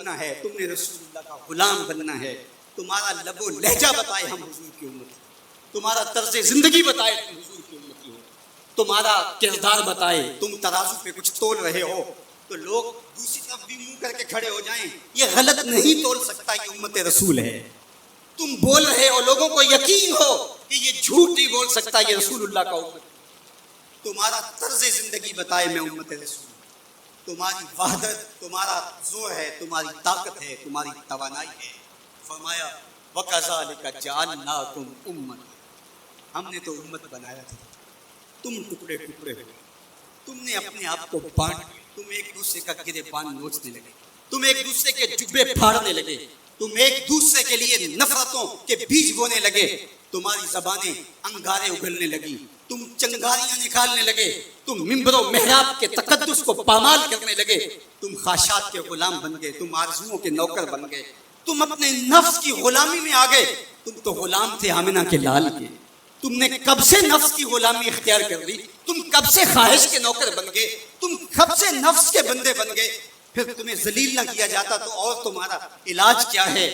بننا ہے, تم نے رسول اللہ کا غلام بننا ہے. تمہارا لب و لہجہ بتائے ہم حضور کی امت, تمہارا طرز زندگی بتائے تم حضور کی امتی ہو, تمہارا کردار بتائے, تم ترازو پہ کچھ تول رہے ہو تو لوگ دوسری طرف بھی منہ کر کے کھڑے ہو جائیں, یہ غلط نہیں تول سکتا, یہ امت رسول ہے. تم بول رہے ہو, لوگوں کو یقین ہو کہ یہ جھوٹ نہیں بول سکتا, یہ رسول اللہ کا امت. تمہارا طرز زندگی بتائے میں امت رسول, تمہاری وحدت, تمہارا زور ہے, تمہاری طاقت ہے, تمہاری توانائی ہے. فرمایا وَكَذَلِكَ جَعَلْنَاكُمْ أُمَّةً, ہم نے تو امت بنایا تھا, تم ٹکڑے ٹکڑے ہو, تم نے اپنے آپ کو بانٹ, تم ایک دوسرے کا گریبان نوچنے لگے, تم ایک دوسرے کے جبے پھاڑنے لگے, تم ایک دوسرے کے لیے نفرتوں کے بیج بونے لگے, تمہاری زبانیں انگارے اگلنے لگی, تم چنگاریاں نکالنے لگے, تم ممبر و محراب کے تقدس کو پامال کرنے لگے, تم خواہشات کے غلام بن گئے, تم آرزوؤں کے نوکر بن گئے, تم اپنے نفس کی غلامی میں آ گئے. تم تو غلام تھے آمنہ کے لال کے, تم نے کب سے نفس کی غلامی اختیار کر لی, تم کب سے خواہش کے نوکر بن گئے, تم کب سے نفس کے بندے بن گئے. پھر تمہیں ذلیل نہ کیا جاتا تو اور تمہارا علاج کیا ہے؟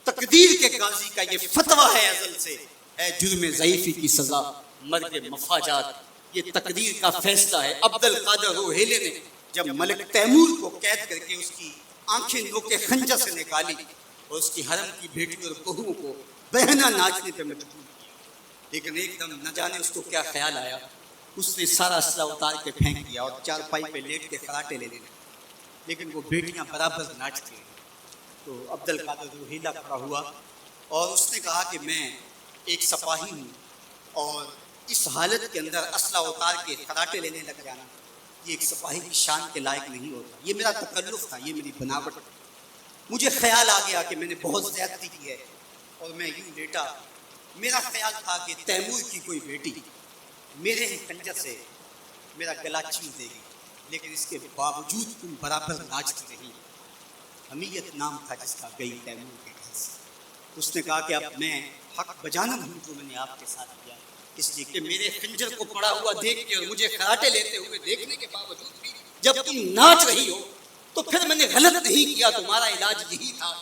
تقدیر کے قاضی کا یہ فتویٰ ہے ازل سے, ہے جرم ضعیفی کی سزا مرگ مفاجات, یہ تقدیر کا فیصلہ ہے. عبد القادر روحیلے نے جب ملک تیمور کو قید کر کے اس کی آنکھیں نوکے خنجر سے نکالی اور اس کی حرم کی بیٹی اور بہوؤں کو بہنا ناچنے پہ مجبور کیا, لیکن ایک دم نہ جانے اس کو کیا خیال آیا, اس نے سارا اسلحہ اتار کے پھینک دیا اور چارپائی پہ لیٹ کے خراٹے لینے لگے, لیکن وہ بیٹیاں برابر ناچتی ہیں. تو عبد القادر روحیلہ کھڑا ہوا اور اس نے کہا کہ میں ایک سپاہی ہوں اور اس حالت کے اندر اسلحہ اتار کے خراٹے لینے لگ جانا یہ ایک سپاہی کی شان کے لائق نہیں ہوتا, یہ میرا تکلف تھا, یہ میری بناوٹ. مجھے خیال آ گیا کہ میں نے بہت زیادتی کی ہے اور میں یوں لیٹا. میرا خیال تھا کہ تیمور کی کوئی بیٹی میرے ہی خنجر سے میرا گلا چیر دے گی, لیکن اس کے باوجود تم برابر ناچتی رہی. حمیت نام تھا جس کا گئی تیمور کے گھر سے. اس نے کہا کہ اب میں حق بجانب ہوں جو میں نے آپ کے ساتھ کیا, اس لیے کہ میرے خنجر کو پڑا ہوا دیکھ کے اور مجھے خراٹے لیتے ہوئے دیکھنے کے باوجود بھی جب تم ناچ رہی ہو تو پھر میں نے غلط نہیں کیا. تمہارا علاج یہی تھا.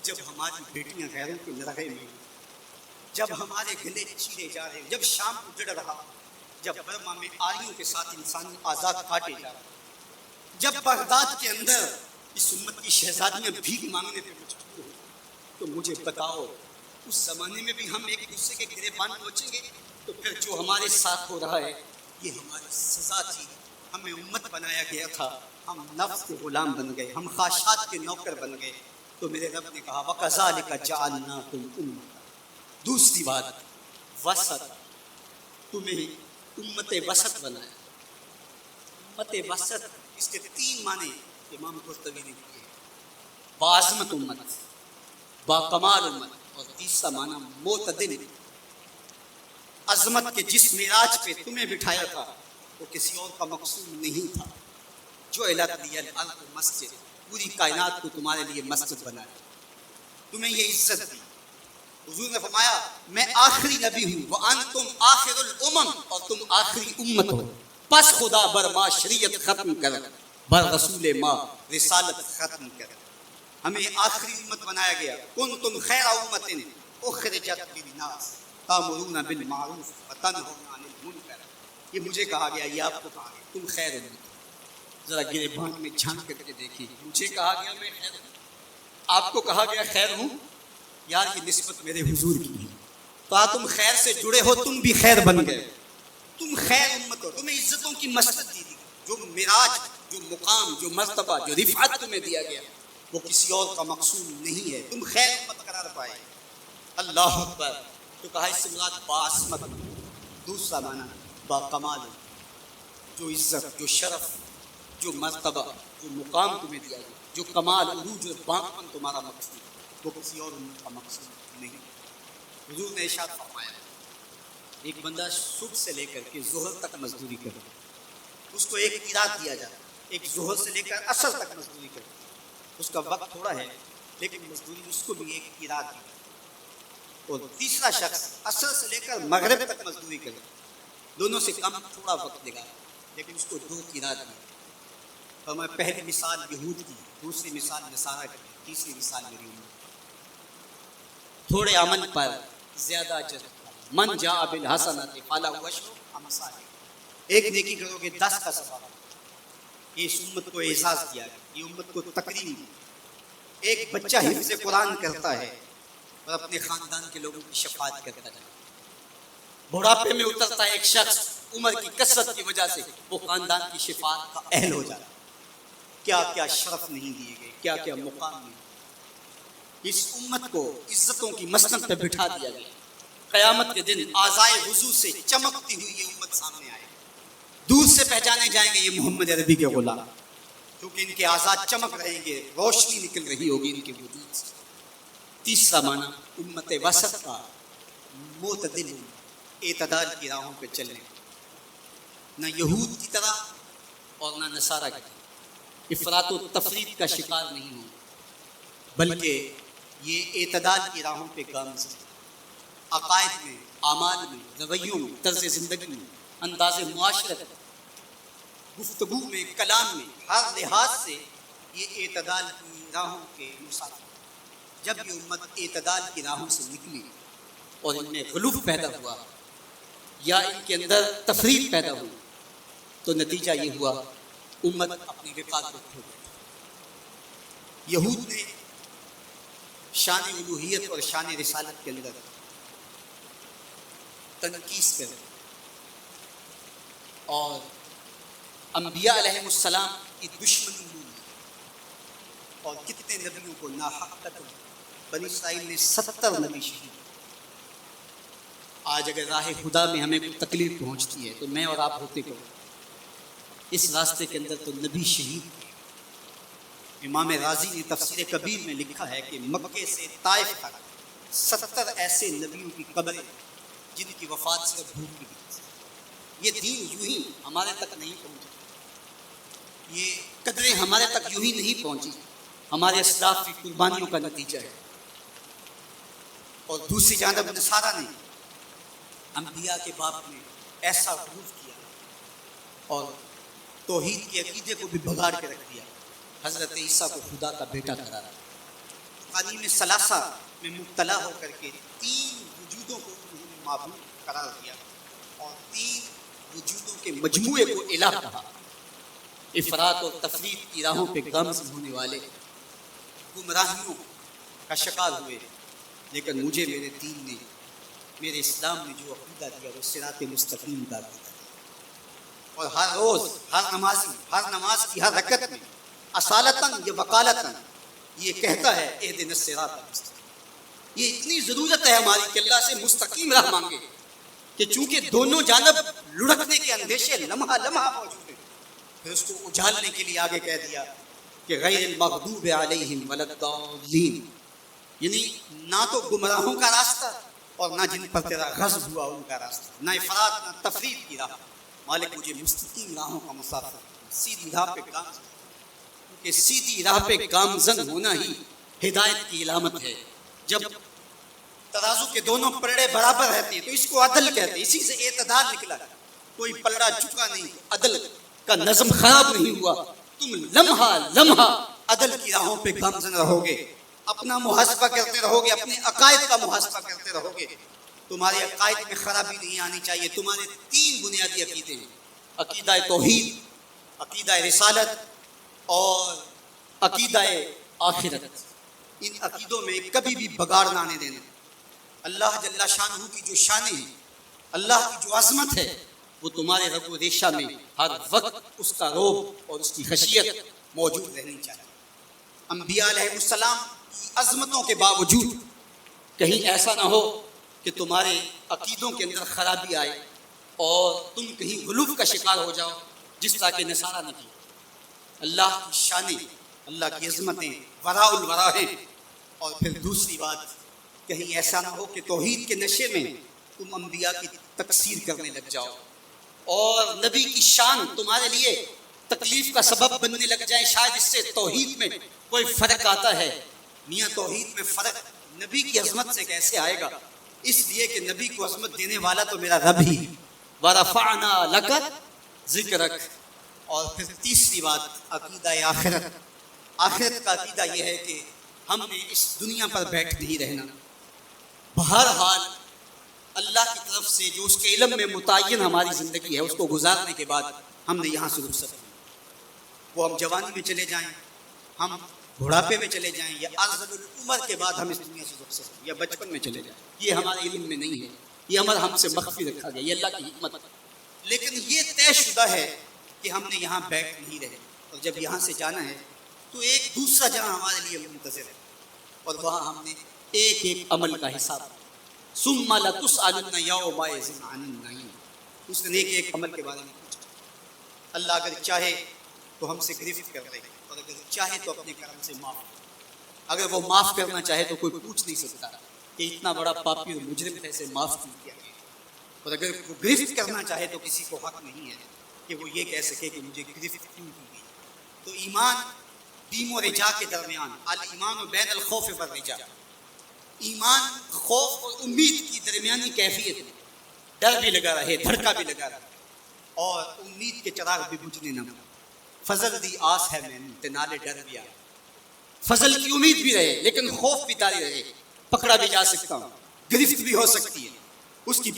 جب ہماری بیٹیاں غیروں کے نرغے میں, جب ہمارے گلے چیرے جا رہے, جب شام اجڑ رہا, جب برما میں آریوں کے ساتھ انسانی آزاد کاٹے جا رہے, جب بغداد کے اندر اس امت کی شہزادیاں بھیک مانگنے پہ مجبور ہو, تو مجھے بتاؤ اس زمانے میں بھی ہم ایک دوسرے کے گریبان نوچیں گے؟ تو پھر جو ہمارے ساتھ ہو رہا ہے یہ ہماری سزا تھی. ہمیں امت بنایا گیا تھا, ہم نفس کے غلام بن گئے, ہم خواہشات کے نوکر بن گئے. تو میرے رب نے کہا وَكَذَلِكَ جَعَلْنَاكُمْ أُمَّةً. دوسری بات وسط, تمہیں امت وسط بنایا. امت وسط اس کے 3 معنی امام قرطبی نے کیے, باعظمت امت, باکمال امت, اور تیسرا معنی معتدل. عظمت کے جس معراج پہ تمہیں بٹھایا تھا وہ کسی اور کا مقصود نہیں تھا. جعلت لی الارض مسجد, پوری کائنات کو تمہارے لیے مسجد بنایا, تمہیں یہ عزت دی. حضور نے فرمایا میں آخری نبی ہوں, وانتم آخر الامم, اور تم آخری امت ہو. پس خدا بر ما شریعت ختم کر, بر رسول ما رسالت ختم کر. ہمیں آخری امت بنایا گیا. کنتم خیر امت اخرجت للناس تأمرون بالمعروف وتنهون عن المنکر. یہ مجھے کہا گیا, یہ آپ کو کہا گیا تم خیر امت. ذرا گریبان میں جھانک کر کے دیکھیے, مجھے کہا گیا میں خیر ہوں, آپ کو کہا گیا خیر ہوں. یار یہ نسبت میرے حضور کی ہے, تو تم خیر سے جڑے ہو, تم بھی خیر بن گئے, تم خیر امت ہو. تمہیں عزتوں کی مسجد دی گئی. جو معراج, جو مقام, جو مرتبہ, جو رفعت تمہیں دیا گیا وہ کسی اور کا مقصود نہیں ہے. تم خیر امت قرار پائے. اللہ اکبر. تو کہا اس سے مراد باعظمت. دوسرا معنی باکمال, جو عزت, جو شرف, جو مرتبہ, جو مقام تمہیں دیا گیا, جو کمال, عروج اور باقپن تمہارا مقصود, وہ کسی اور امت کا مقصود نہیں. حضور نے ارشاد فرمایا ایک بندہ صبح سے لے کر کے ظہر تک مزدوری کرے, اس کو ایک قیراط دیا جائے. ایک ظہر سے لے کر عصر تک مزدوری کرے, اس کا وقت تھوڑا ہے لیکن مزدوری اس کو بھی ایک قیراط دی. اور تیسرا شخص عصر سے لے کر مغرب تک مزدوری کرے, دونوں سے کم تھوڑا وقت لگا لیکن اس کو 2 قیراط دی. فرمایا پہلی مثال یہود کی، دوسری مثال نصارہ کی، تیسری مثال میری امت۔ تھوڑے عمل پر زیادہ اجر، من جاء بالحسنۃ فلہ عشر امثالها، ایک نیکی کرو گے 10 کا ثواب۔ یہ اس امت کو اعزاز دیا گیا، یہ امت کو تکریم دی۔ ایک بچہ حفظ قرآن کرتا ہے اور اپنے خاندان کے لوگوں کی شفاعت کرتا ہے۔ بڑھاپے میں اترتا ہے ایک شخص، عمر کی کثرت کی وجہ سے وہ خاندان کی شفاعت کا اہل ہو جاتا ہے۔ کیا کیا شرف نہیں دیے گئے، کیا کیا مقام نہیں۔ اس امت کو عزتوں کی مسند پہ بٹھا دیا گیا۔ قیامت کے دن آزائے وضو سے چمکتی ہوئی یہ امت سامنے آئے، دور سے پہچانے جائیں گے یہ محمد عربی کے غلام، کیونکہ ان کے آزاد چمک رہیں گے، روشنی نکل رہی ہوگی ان کے وجود سے۔ تیسرا معنی امت وسط کا، معتدل، اعتدال کی راہوں پہ چلنے، نہ یہود کی طرح اور نہ نصارہ کی طرح افراط و تفریط کا شکار نہیں ہوں، بلکہ یہ اعتدال کی راہوں پہ گامزن، عقائد میں، اعمال میں، رویوں میں، طرز زندگی میں، انداز معاشرت، گفتگو میں، کلام میں، ہر لحاظ سے یہ اعتدال کی راہوں کے مسافر۔ جب یہ امت اعتدال کی راہوں سے نکلی اور ان میں غلو پیدا ہوا یا ان کے اندر تفریط پیدا ہوئی تو نتیجہ یہ ہوا امت اپنی وقار کو کھو گئی۔ یہود نے شان الوہیت اور شان رسالت کے اندر تنقیص کر اور انبیاء علیہ السلام کی دشمنی ہوئی، اور کتنے نبیوں کو ناحق قتل، بنی اسرائیل نے 70 نبی شہید۔ آج اگر راہ خدا میں ہمیں کوئی تکلیف پہنچتی ہے تو میں اور آپ ہوتے کو اس راستے کے اندر تو نبی شہید ہیں۔ امام رازی نے تفسیر کبیر میں لکھا ہے کہ مکے سے طائف تک 70 ایسے نبیوں کی قبریں جن کی وفات سے بھوک کی گئی۔ یہ دین یوں ہی ہمارے تک نہیں پہنچا، یہ قدریں ہمارے تک یوں ہی نہیں پہنچی، ہمارے اسلاف کی قربانیوں کا نتیجہ ہے۔ اور دوسری جانب نصارہ نے انبیاء کے باب میں ایسا غلو کیا اور توحید کے عقیدے کو بھی بگاڑ کے رکھ دیا، حضرت عیسیٰ کو خدا کا بیٹا قرار، تعلیم ثلاثہ میں مبتلا ہو کر کے 3 وجودوں کو انہوں نے معبود قرار دیا اور 3 وجودوں کے مجموعے کو الہ کہا۔ افراط اور تفریط کی راہوں پہ گامزن ہونے والے گمراہیوں کا شکار ہوئے، لیکن مجھے میرے دین نے، میرے اسلام نے جو عقیدہ دیا وہ صراط مستقیم کا عقیدہ، اور ہر روز ہر نمازی ہر نماز کی ہر رکعت میں اصالتاً یا وقالتاً یہ کہتا ہے اہدنا الصراط المستقیم۔ یہ اتنی ضرورت ہے ہماری کہ اللہ سے مستقیم راہ مانگے کہ چونکہ دونوں جانب لڑکنے کے اندیشے لمحہ لمحہ موجود ہیں، پھر اس کو اجھالنے کے لیے آگے کہہ دیا کہ غیر المغضوب علیہم ولا الضالین، یعنی نہ تو گمراہوں کا راستہ اور نہ جن پر تیرا غضب ہوا ان کا راستہ، نہ افراط نہ تفریط کی راہ۔ مالک مجھے مستقیم راہوں کا مسافر، سیدھی راہ پہ گامزن، کیونکہ سیدھی راہ پہ گامزن ہونا ہی ہدایت کی علامت ہے۔ جب ترازو کے دونوں پلڑے برابر رہتے ہیں تو اس کو عدل کہتے ہیں، اسی سے اعتدال نکلا، کوئی پلڑا جھکا نہیں، عدل کا نظم خراب نہیں ہوا۔ تم لمحہ لمحہ عدل کی راہوں پہ گامزن رہو گے، اپنا محاسبہ کرتے رہو گے، اپنے عقائد کا محاسبہ کرتے رہو گے، تمہارے عقائد میں خرابی نہیں آنی چاہیے۔ تمہارے 3 بنیادی عقیدے ہیں، عقیدہ توحید، عقیدہ رسالت اور عقیدہ آخرت۔ ان عقیدوں میں کبھی بھی بگاڑ نہ آنے دینا۔ اللہ جل شانہ کی جو شانیں ہیں، اللہ کی جو عظمت ہے، وہ تمہارے رگ و ریشہ میں ہر وقت اس کا رعب اور اس کی خشیت موجود رہنی چاہیے۔ انبیاء علیہ السلام کی عظمتوں کے باوجود کہیں ایسا نہ ہو کہ تمہارے عقیدوں کے اندر خرابی آئے اور تم کہیں غلو کا شکار ہو جاؤ، جس طرح کے نصارہ نے کیا۔ اللہ کی شانیں، اللہ کی عظمتیں وراء الورا ہیں۔ اور پھر دوسری بات، کہیں ایسا نہ ہو کہ توحید کے نشے میں تم انبیاء کی تکثیر کرنے لگ جاؤ اور نبی کی شان تمہارے لیے تکلیف کا سبب بننے لگ جائے۔ شاید اس سے توحید میں کوئی فرق آتا ہے، میاں توحید میں فرق نبی کی عظمت سے کیسے آئے گا؟ اس لیے کہ نبی کو عظمت دینے والا تو میرا رب ہی، وَرَفَعْنَا لَكَ ذِكْرَكَ، اور پھر تیسری بات عقیدہ آخرت. آخرت کا عقیدہ یہ ہے کہ ہم نے اس دنیا پر بیٹھ نہیں رہنا. بہرحال اللہ کی طرف سے جو اس کے علم میں متعین ہماری زندگی ہے اس کو گزارنے کے بعد ہم نے یہاں سے رخصت ہونا. وہ ہم جوانی میں چلے جائیں, ہم بڑھاپے میں چلے جائیں, یا ارذل العمر کے بعد ہم اس دنیا سے رخصت ہوں, یا بچپن میں چلے جائیں, یہ ہمارے علم میں نہیں ہے. یہ ہمارا ہم سے مخفی رکھا گیا, یہ اللہ کی حکمت ہے. لیکن یہ طے شدہ ہے کہ ہم نے یہاں بیٹھ نہیں رہے, اور جب یہاں سے جانا ہے تو ایک دوسرا جہاں ہمارے لیے منتظر ہے, اور وہاں ہم نے ایک ایک عمل کا حساب. ثم لتسألن یومئذ عن النعیم. اس نے ایک ایک عمل کے بارے میں پوچھا. اللہ اگر چاہے تو ہم سے گرفت کر لے, اور اگر چاہے تو اپنے کرم سے معاف. اگر وہ معاف کرنا چاہے تو کوئی پوچھ نہیں سکتا کہ اتنا بڑا پاپی اور مجرم کیسے معاف کیوں کیا گیا. اور اگر وہ گرفت کرنا چاہے تو کسی کو حق نہیں ہے کہ وہ یہ کہہ سکے کہ مجھے گرفت کیوں کی گئی. تو ایمان بیم و رجا کے درمیان, الایمان بین الخوف والرجا, ایمان خوف اور امید کی درمیانی کیفیت ہے. ڈر بھی لگا رہے, دھڑکا بھی لگا رہے, اور امید کے چراغ بھی بجھنے نہ پڑے. فضل دی آس ہے میں تنالے ڈر بھی آئے. فضل کی امید بھی رہے لیکن خوف بھی طاری رہے. پکڑا بھی جا سکتا ہوں, گرفت بھی ہو سکتی ہے, اس کی